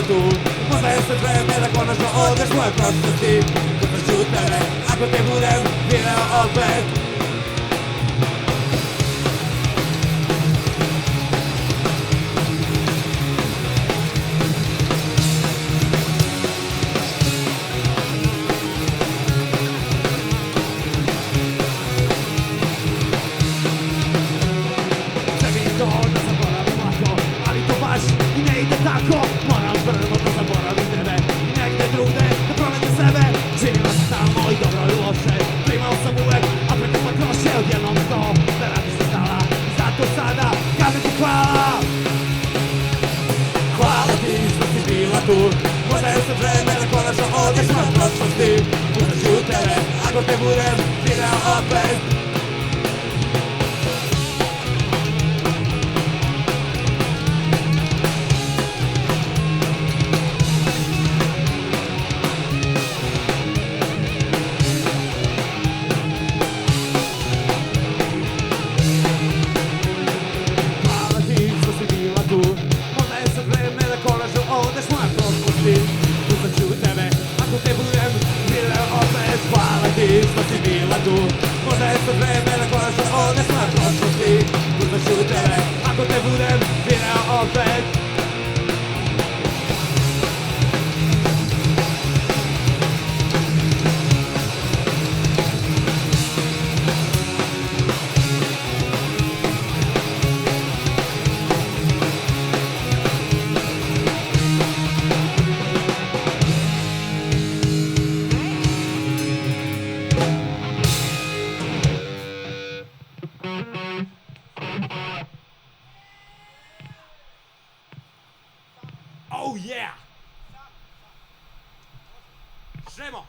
bila tu. Možda je sve vreme da konačno odeš moje prošlosti. Potraću tebe, ako te budem video opet. I ne ide tako, moram prvo da zaboravim tebe I negde drugde da promenim sebe. Živjela sam tamo i dobro i loše, primao sam uvek, a preko sam kroše odjednom to da radiš se stala. Zato sada kažem ti hvala. Hvala ti što si bila tu. Možda je sad vreme da konačno odeš moje prošlosti. Potraću tebe, ako te budem video opet. Potraću tebe, ako te budem video opet. Hvala ti što si bila tu. Možda je sad vreme da konačno odeš moje prošlosti. Potraću tebe, ako te budem video opet. Oh yeah! Žemo!